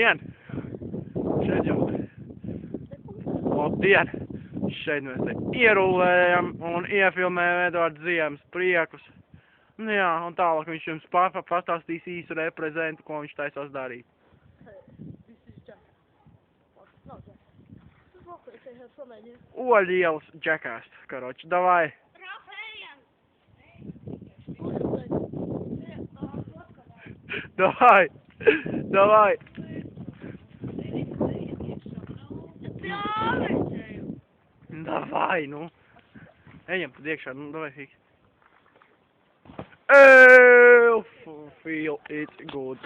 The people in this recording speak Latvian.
Labdien! Šeit jau... Labdien! Šeit mēs te ierullējam un iefilmējam Eduards Ziemas priekus. Nu jā, un tālāk viņš jums pastāstīs īsu reprezentu, ko viņš taisās darīt. Oļielas džekās, karoči, davai! Davai! Davai! Davai, nu! Ejam tad iekšā, nu davai fix. Feel it good.